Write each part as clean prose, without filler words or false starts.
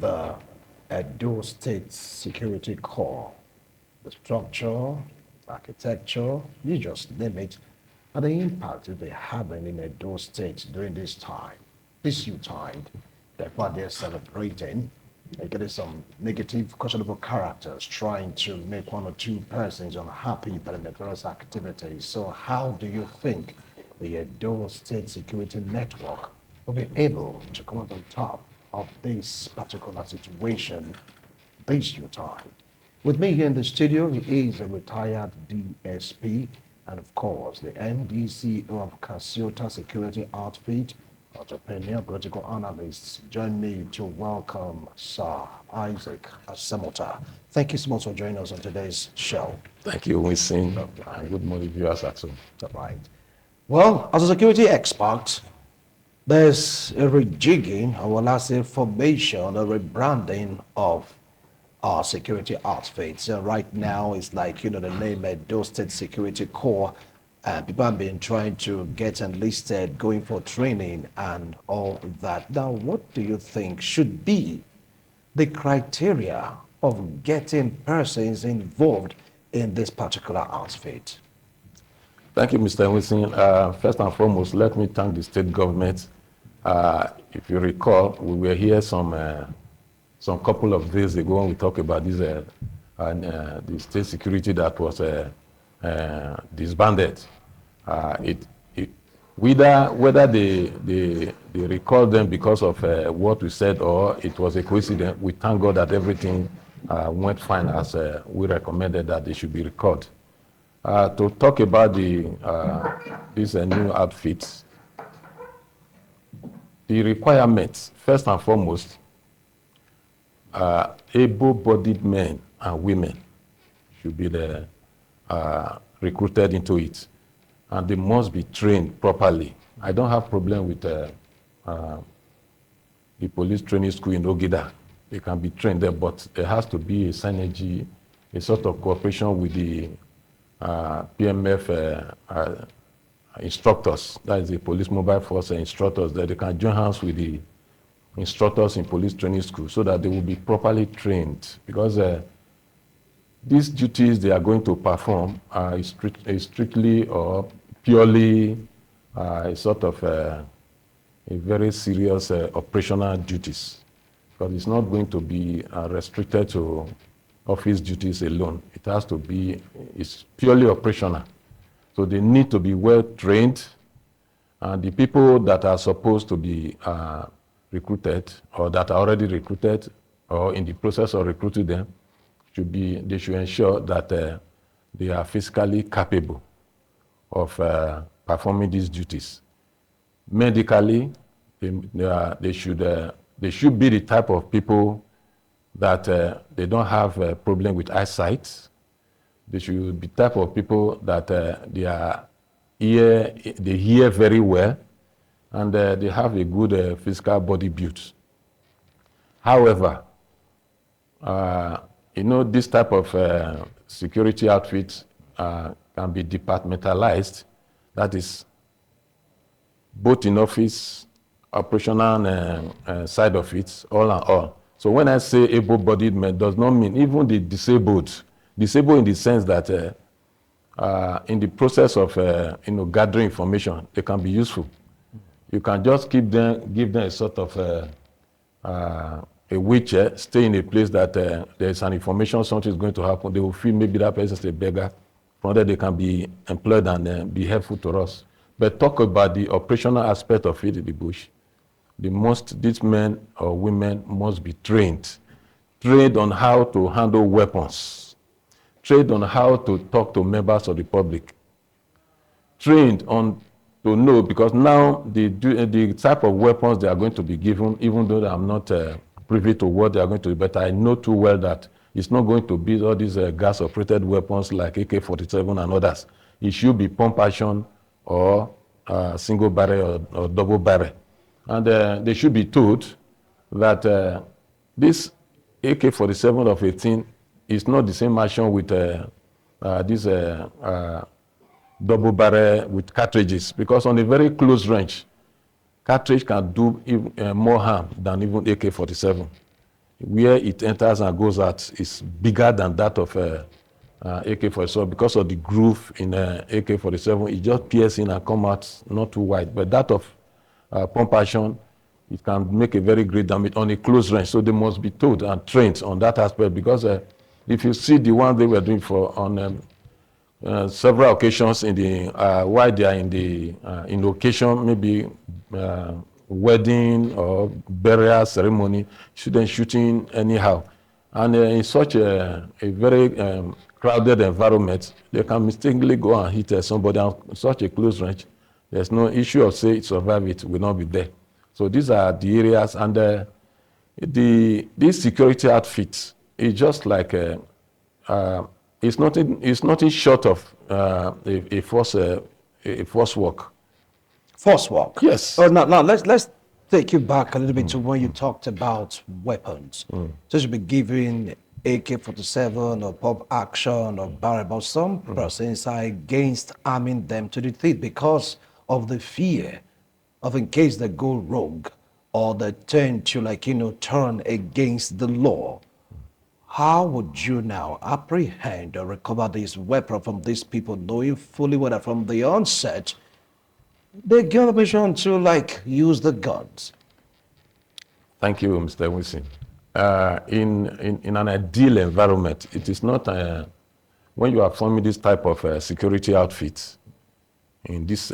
the Edo State Security Corps, the structure, architecture, you just name it, and the impact it they having in Edo State during this time, this new time, that what they're celebrating, they're getting some negative, questionable characters trying to make one or two persons unhappy by the various activities. So how do you think the Edo State Security Network will be able to come out on top of this particular situation this new time? With me here in the studio, he is a retired DSP and, of course, the MDCO of Casiota Security Outfit, entrepreneur, political analyst. Join me to welcome Sir Isaac Asemota. Thank you so much for joining us on today's show. Thank you, Winston. And good morning, viewers at home. Right. Well, as a security expert, there's a rejigging, or will I say formation, a rebranding of our security outfits. Right now, it's like, the name Edo State Security Corps. People have been trying to get enlisted, going for training and all that. Now, what do you think should be the criteria of getting persons involved in this particular outfit? Thank you, Mr. Winston. First and foremost, let me thank the state government. If you recall, we were here some couple of days ago when we talked about this, the state security that was disbanded. Whether they recalled them because of what we said or it was a coincidence, we thank God that everything went fine as we recommended that they should be recalled. To talk about these new outfits, the requirements, first and foremost, able-bodied men and women should be recruited into it, and they must be trained properly. I don't have problem with the police training school in Ogida. They can be trained there, but there has to be a synergy, a sort of cooperation with the PMF instructors, that is the police mobile force instructors, that they can join hands with the instructors in police training school so that they will be properly trained, because these duties they are going to perform are strictly or purely a sort of a very serious operational duties, because it's not going to be restricted to office duties alone. It has to be, it's purely operational. So they need to be well trained, and the people that are supposed to be recruited or that are already recruited or in the process of recruiting them they should ensure that they are physically capable of performing these duties. Medically, they should be the type of people that they don't have a problem with eyesight. They should be the type of people that they hear very well, and they have a good physical body build. However, this type of security outfit can be departmentalized. That is, both in office, operational side of it, all and all. So when I say able-bodied men, does not mean even the disabled. Disabled in the sense that in the process of gathering information, they can be useful. You can just give them a sort of a wheelchair, stay in a place that there's an information, something is going to happen. They will feel maybe that person is a beggar. From there, they can be employed and be helpful to us. But talk about the operational aspect of it in the bush. These men or women must be trained on how to handle weapons, trained on how to talk to members of the public, trained on to know, because now the type of weapons they are going to be given, even though I'm not privy to what they are going to do, but I know too well that it's not going to be all these gas-operated weapons like AK-47 and others. It should be pump action or single barrel or double barrel. And they should be told that this AK-47 of 18 is not the same action with this double barrel with cartridges, because on a very close range, cartridge can do more harm than even AK-47. where it enters and goes out is bigger than that of AK-47 because of the groove in AK-47. It just pierces in and come out not too wide. But that of pump action, it can make a very great damage on a close range. So they must be taught and trained on that aspect because if you see the one they were doing for on several occasions in the while they are in the in occasion, maybe wedding or burial ceremony, shouldn't shooting anyhow. And in such a very crowded environment, they can mistakenly go and hit somebody on such a close range. There's no issue of say it survive, it will not be there. So these are the areas, and this security outfit is just like it's nothing short of a force work. Force work. Yes. Oh, now let's take you back a little bit to when you talked about weapons. So you be giving AK-47 or pump action or barrel, but some persons are against arming them to the teeth because of the fear of in case they go rogue or they tend to turn against the law. How would you now apprehend or recover this weapon from these people, knowing fully well that from the onset they give permission to use the guns? Thank you, Mr. Wilson. In an ideal environment, it is not when you are forming this type of security outfit in this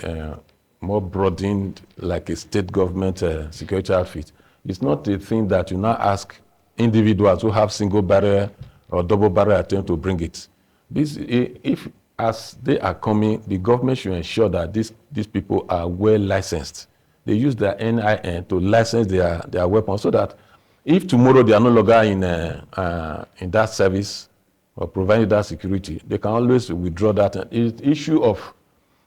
more broadened, like a state government security outfit. It's not a thing that you now ask individuals who have single barrel or double barrel attempt to bring it. If as they are coming, the government should ensure that these people are well licensed. They use their NIN to license their weapons so that if tomorrow they are no longer in that service or providing that security, they can always withdraw that. The issue of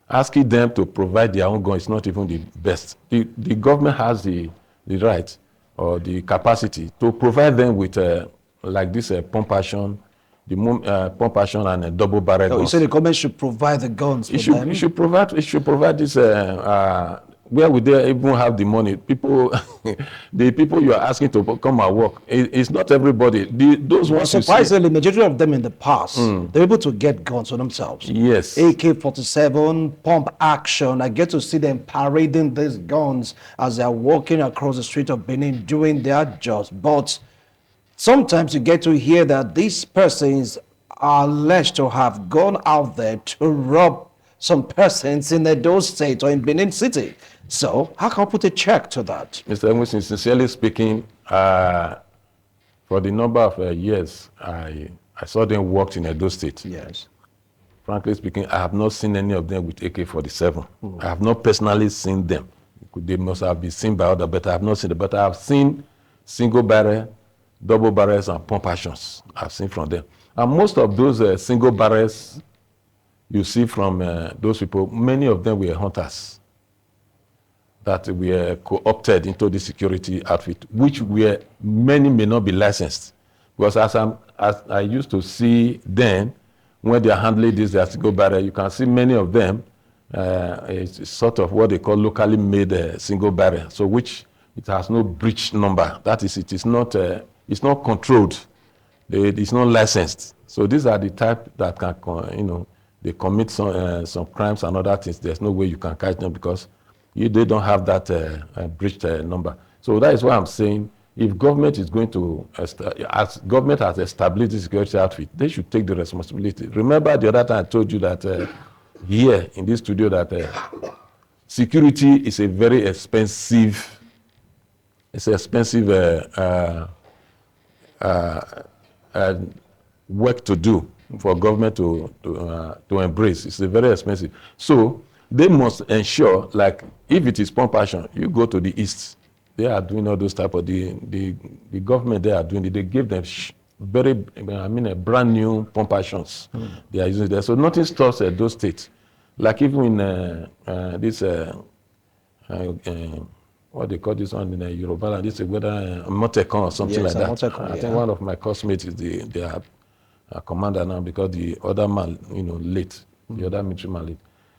asking them to provide their own gun is not even the best. The government has the right or the capacity to provide them with like this pump action, pump action and a double barrel guns. You say the government should provide the guns for them? It should provide this. Where would they even have the money? People, the people you are asking to come and work, it's not everybody. Those ones. Surprisingly, the majority of them in the past, they're able to get guns for themselves. Yes. AK-47, pump action. I get to see them parading these guns as they're walking across the street of Benin doing their jobs. But sometimes you get to hear that these persons are alleged to have gone out there to rob some persons in Edo State or in Benin City. So how can I put a check to that? Mr. Emerson, sincerely speaking, for the number of years I saw them work in Edo State. Yes. Frankly speaking, I have not seen any of them with AK-47. I have not personally seen them. They must have been seen by others, but I have not seen them. But I have seen single barrel, double barrels, and pump actions. I've seen from them. And most of those single barrels you see from those people, many of them were hunters that were co-opted into the security outfit, which many may not be licensed. Because as I used to see then, when they are handling this, their single barrel, you can see many of them, it's sort of what they call locally made single barrel, so which it has no breach number. That is, it's not controlled. It's not licensed. So these are the type that can, they commit some crimes and other things. There's no way you can catch them because they don't have that breached number. So that is why I'm saying if government is going to, as government has established the security outfit, they should take the responsibility. Remember the other time I told you that here in this studio that security is a very expensive, work to do for government to embrace. It's a very expensive. So they must ensure, like if it is pump action, you go to the east. They are doing all those type of the government. They are doing it. They give them a brand new pump actions. They are using there. So nothing stops those states. Like even in this what they call this one in Yoruba land, this is whether Motekon or something like that. Motekon, I think one of my classmates is their commander now because the other man, late. The other military man late.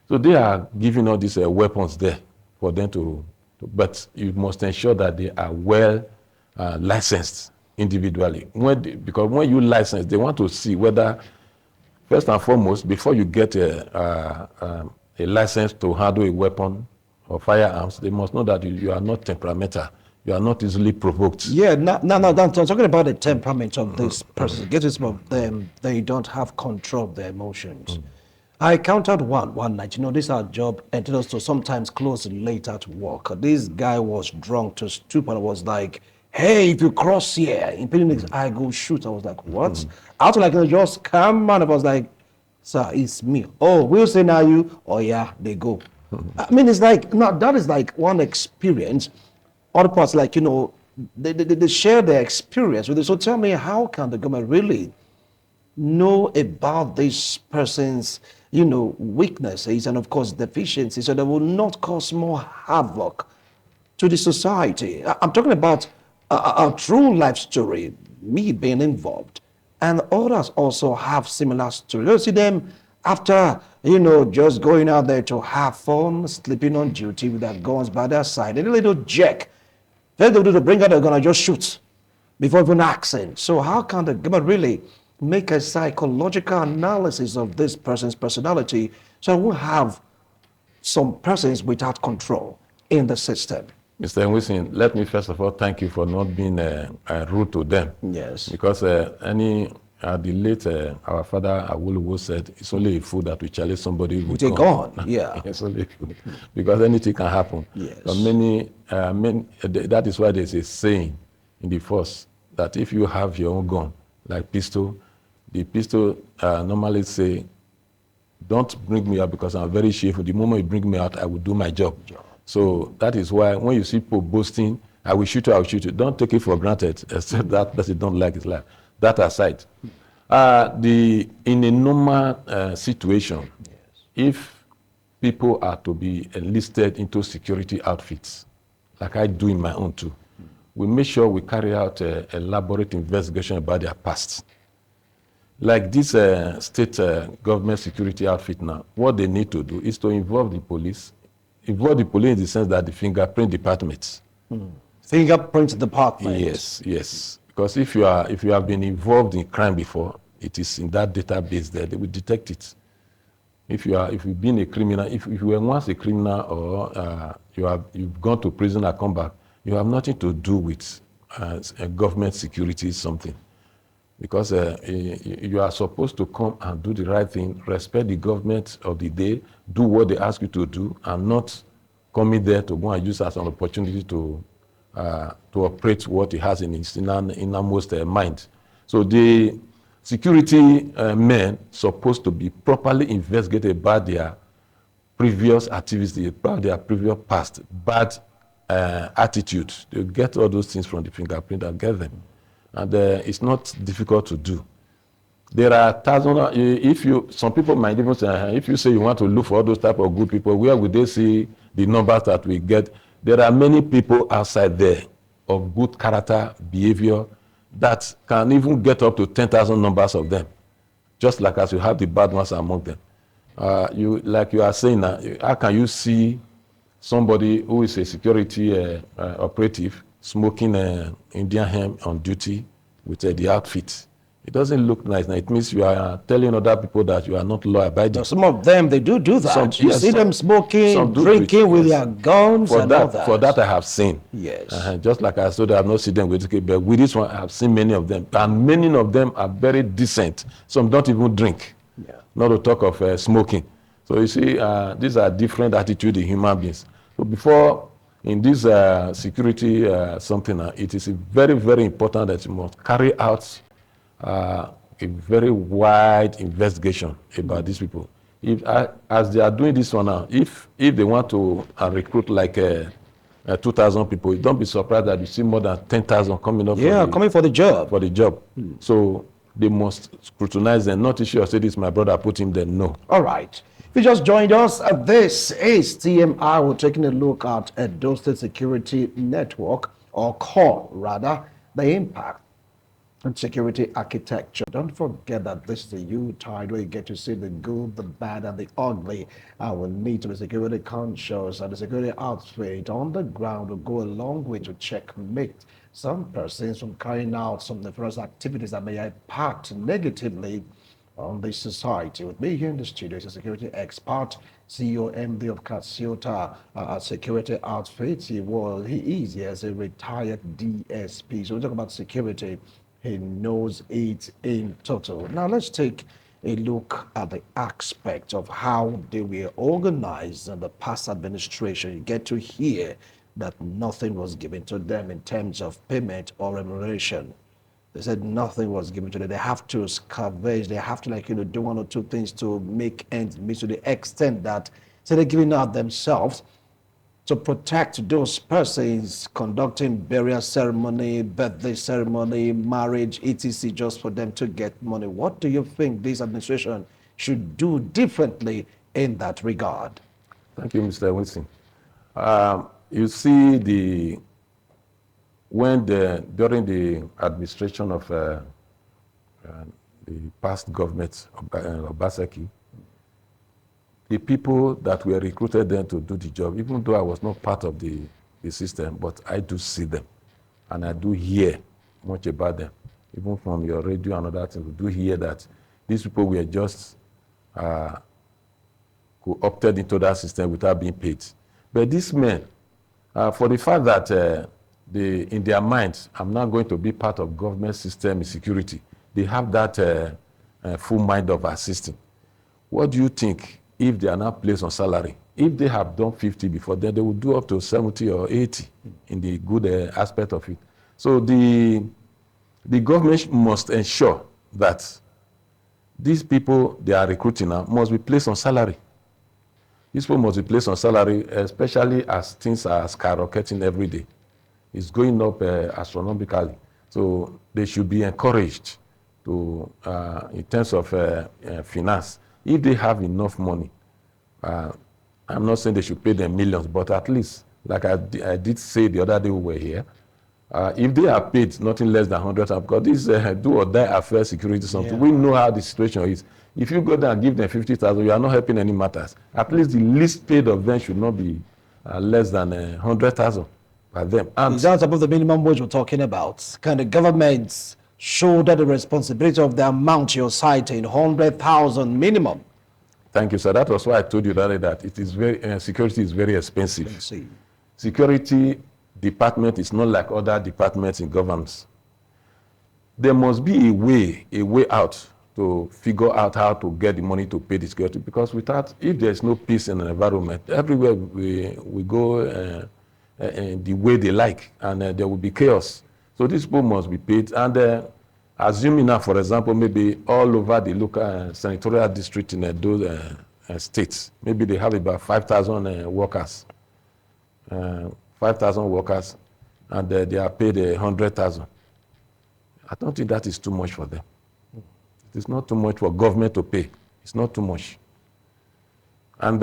So they are giving all these weapons there for them to, but you must ensure that they are well licensed individually. Because when you license, they want to see whether, first and foremost, before you get a license to handle a weapon or firearms, they must know that you are not temperamental. You are not easily provoked. Yeah, no, I'm talking about the temperament of this person. Get some of them, they don't have control of their emotions. I counted one night. You know, this our job entered us to sometimes close late at work. This guy was drunk to stupid and was like, hey, if you cross here, impeding this, I go shoot. I was like, what? I was like, just come on. I was like, sir, it's me. Oh, we'll say now you. Oh yeah, they go. I mean, it's like, no, that is like one experience. Other parts, like, you know, they share their experience with it. So tell me, how can the government really know about this person's, you know, weaknesses and of course deficiencies, so that will not cause more havoc to the society? I'm talking about a true life story, me being involved, and others also have similar stories. You see them after, you know, just going out there to have fun, sleeping on duty with their guns by their side, and a little jerk. Then they do to bring out the gun and just shoot before even asking. So how can the government really make a psychological analysis of this person's personality so we have some persons without control in the system? Mr. Wilson, let me first of all thank you for not being rude to them. Yes. Because the late our father Awolowo said, it's only a fool that will challenge somebody with a gun. Yeah. It's only a fool. Because anything can happen. Yes. But that is why there's a saying in the force that if you have your own gun, like pistol, the pistol normally say, don't bring me out because I'm very shameful. The moment you bring me out, I will do my job. So that is why when you see people boasting, I will shoot you, I will shoot you. Don't take it for granted, except that person don't like his life. That aside, in a normal situation, yes, if people are to be enlisted into security outfits, like I do in my own too, we make sure we carry out a elaborate investigation about their past. Like this state government security outfit now, what they need to do is to involve the police in the sense that the fingerprint department. Fingerprint department. Yes. Because if you have been involved in crime before, it is in that database there. They will detect it. If you've been a criminal, if you were once a criminal or you've gone to prison and come back, you have nothing to do with government security something. Because you are supposed to come and do the right thing, respect the government of the day, do what they ask you to do, and not come in there to go and use as an opportunity to operate what he has in his innermost mind. So the security men supposed to be properly investigated about their previous activities, about their previous past, bad attitude. They get all those things from the fingerprint and get them. And it's not difficult to do. There are thousands. Some people might even say, if you say you want to look for all those type of good people, where would they see the numbers that we get? There are many people outside there of good character, behavior, that can even get up to 10,000 numbers of them. Just like as you have the bad ones among them. Like you are saying now, how can you see somebody who is a security operative smoking Indian hemp on duty with the outfit? It doesn't look nice. Now it means you are telling other people that you are not law abiding. Some of them, they do that. You see them smoking, drinking with their guns all that. For that I have seen. Yes. Just like I said, I have not seen them with but with this one I have seen many of them. And many of them are very decent. Some don't even drink. Yeah. Not to talk of smoking. So you see, these are different attitudes in human beings. So before, in this security it is very, very important that you must carry out a very wide investigation about these people. As they are doing this one now, if they want to recruit like 2,000 people, don't be surprised that you see more than 10,000 coming up. Coming for the job. For the job. So they must scrutinize them, not issue or say this my brother put him there. No. All right. If you just joined us, this is TMI. We're taking a look at Edo State Security Network, or CORE rather, the impact and security architecture. Don't forget that this is a U-tide where you get to see the good, the bad, and the ugly. We need to be security conscious, and the security outfit on the ground will go a long way to checkmate some persons from carrying out some nefarious activities that may impact negatively on the society. With me here in the studio is a security expert, CEO, MD of Casiota Security Outfits. He is as a retired DSP. So we talk about security. He knows it in total. Now let's take a look at the aspect of how they were organized in the past administration. You get to hear that nothing was given to them in terms of payment or remuneration. They said nothing was given to them. They have to scavenge. They have to do one or two things to make ends meet, to the extent that they're giving out themselves to protect those persons conducting burial ceremony, birthday ceremony, marriage, etc., just for them to get money. What do you think this administration should do differently in that regard? Thank you, Mr. Wilson. You see, during the administration of the past government of Obaseki, the people that were recruited then to do the job, even though I was not part of the system, but I do see them and I do hear much about them. Even from your radio and other things, we do hear that these people were just who opted into that system without being paid. But these men, for the fact that in their minds, I'm not going to be part of government system in security, they have that full mind of assisting. What do you think if they are not placed on salary? If they have done 50 before, then they will do up to 70 or 80 in the good aspect of it. So the government must ensure that these people they are recruiting now must be placed on salary. These people must be placed on salary, especially as things are skyrocketing every day. It's going up astronomically. So they should be encouraged to, in terms of finance, if they have enough money. I'm not saying they should pay them millions, but at least, like I did say the other day we were here, if they are paid nothing less than 100,000, because this do or die affair security something, we know how the situation is. If you go there and give them 50,000, you are not helping any matters. At least the least paid of them should not be less than 100,000 by them. And that's above the minimum wage we're talking about. Can the government shoulder the responsibility of the amount you're citing, 100,000 minimum? Thank you, sir. That was why I told you that it is very security is very expensive. Security department is not like other departments in governments. There must be a way out to figure out how to get the money to pay the security, because if there's no peace in the environment, everywhere we go the way they like, and there will be chaos. So these people must be paid. And assuming now, for example, maybe all over the local senatorial district in those states, maybe they have about 5,000 workers. 5,000 workers, and they are paid 100,000. I don't think that is too much for them. It is not too much for government to pay. It's not too much. And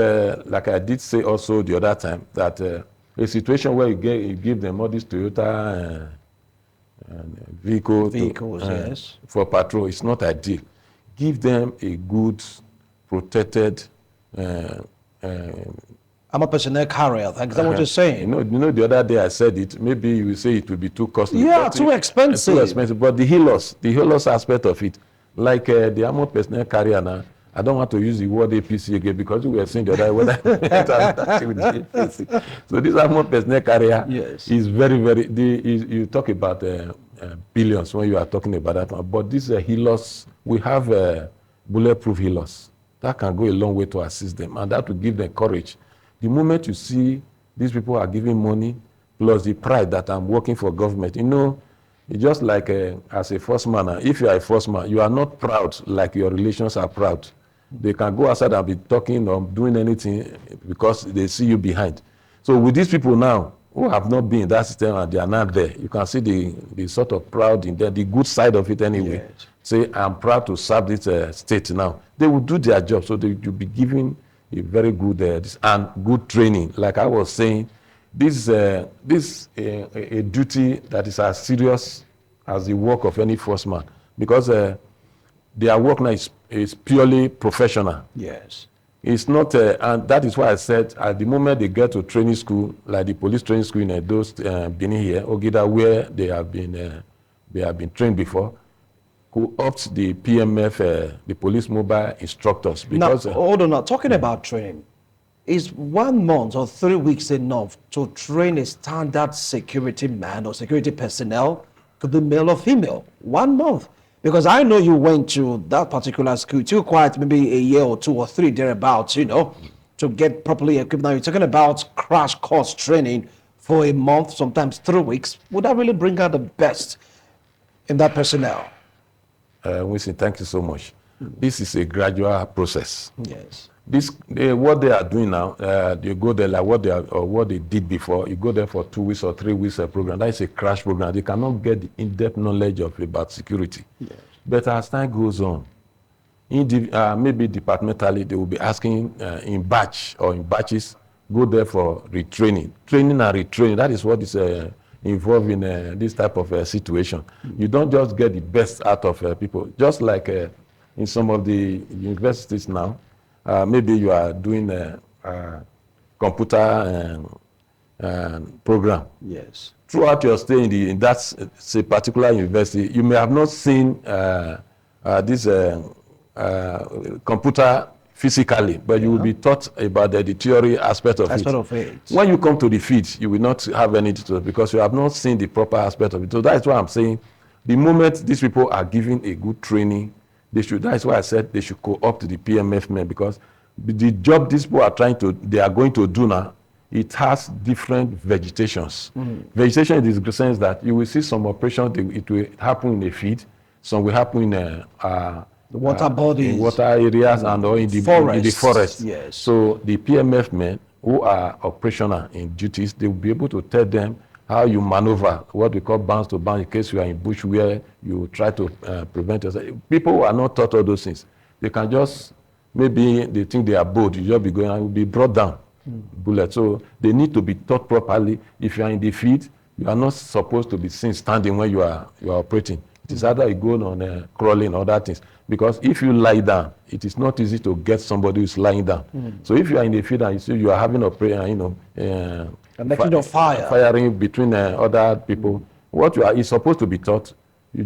like I did say also the other time, that a situation where you give them all these Toyota vehicles yes, for patrol, it's not ideal. Give them a good, protected I'm a personnel carrier. Is that what you're saying? You know, the other day I said it. Maybe you will say it will be too costly. Yeah, too expensive. Too expensive. But the healers aspect of it, like the armored personnel carrier now, I don't want to use the word APC again, because we were saying the other day. So this armored personnel carrier is very, very. You talk about billions when you are talking about that. But these healers, we have bulletproof healers that can go a long way to assist them, and that will give them courage. The moment you see these people are giving money, plus the pride that I'm working for government, it's just like as a first man, if you are a first man, you are not proud like your relations are proud. They can go outside and be talking or doing anything because they see you behind. So with these people now who have not been in that system and they are not there, you can see the sort of proud in there, the good side of it anyway. Yes. Say, I'm proud to serve this state now. They will do their job, so they will be giving a very good and good training. Like I was saying, this a duty that is as serious as the work of any first man, because their work now is purely professional. Yes. It's not, and that is why I said at the moment they get to training school, like the police training school in those Benin here, Ogida, where they have been trained before, who opt the PMF, the police mobile instructors, because Now, hold on. Now, talking about training, is 1 month or 3 weeks enough to train a standard security man or security personnel, could be male or female? 1 month. Because I know you went to that particular school, it took quite maybe a year or 2 or 3 thereabouts, to get properly equipped. Now you're talking about crash course training for a month, sometimes 3 weeks. Would that really bring out the best in that personnel? Winston, thank you so much. This is a gradual process. Yes. What they are doing now, you go there like what they did before. You go there for 2 weeks or 3 weeks program. That is a crash program. They cannot get the in-depth knowledge about security. Yes. But as time goes on, maybe departmentally they will be asking in batch or in batches, go there for retraining, training and retraining. That is what is involved in this type of situation. You don't just get the best out of people. Just like in some of the universities now. Maybe you are doing a computer program. Yes. Throughout your stay in that say, particular university, you may have not seen this computer physically, but you will be taught about the theory aspect of it. When you come to the field, you will not have any details because you have not seen the proper aspect of it. So that's why I'm saying the moment these people are given a good training, that's why I said they should co-opt the PMF men, because the job these people they are going to do now, it has different vegetations. Vegetation in the sense that you will see some operations, it will happen in the field, some will happen in the water bodies, in water areas, and or in the forest. Yes. So the PMF men who are operational in duties, they will be able to tell them how you maneuver, what we call bounce to bounce, in case you are in bush where you try to prevent yourself. People who are not taught all those things, they can just, maybe they think they are bold, you just be going and will be brought down. Bullet. So they need to be taught properly. If you are in the field, you are not supposed to be seen standing when you are operating. It is either you go on crawling or other things. Because if you lie down, it is not easy to get somebody who is lying down. So if you are in the field and you see you are having a prayer, firing between other people, what you are is supposed to be taught. You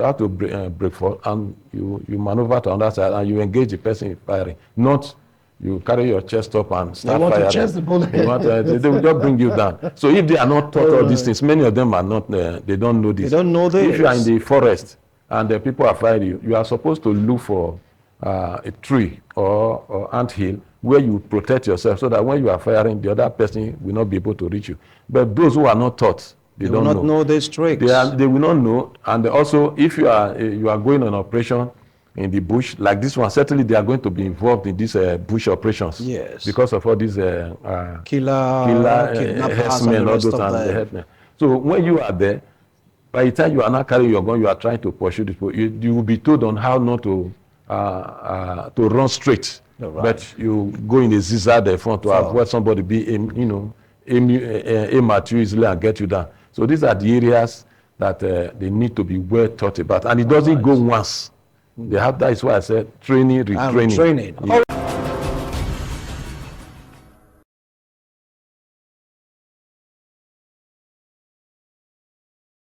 have to break forth and you maneuver to another side and you engage the person in firing. Not you carry your chest up and start firing. To chase the bullet. They will just bring you down. So if they are not taught all these things, many of them are not. They don't know this. They don't know this. If you are in the forest and the people are firing you, you are supposed to look for a tree or anthill where you protect yourself, so that when you are firing, the other person will not be able to reach you. But those who are not taught, they don't will not know these tricks. They will not know. And also, if you are going on operation in the bush like this one, certainly they are going to be involved in these bush operations. Yes. Because of all these killer herdsmen, all those and the herdsmen. So when you are there, by the time you are not carrying your gun, you are trying to pursue this people. You will be told on how not to run straight. Right. But you go in a zigzag front to avoid somebody aim at you easily and get you down. So these are the areas that they need to be well taught about, and it doesn't go once. They have, that is why I said training, retraining.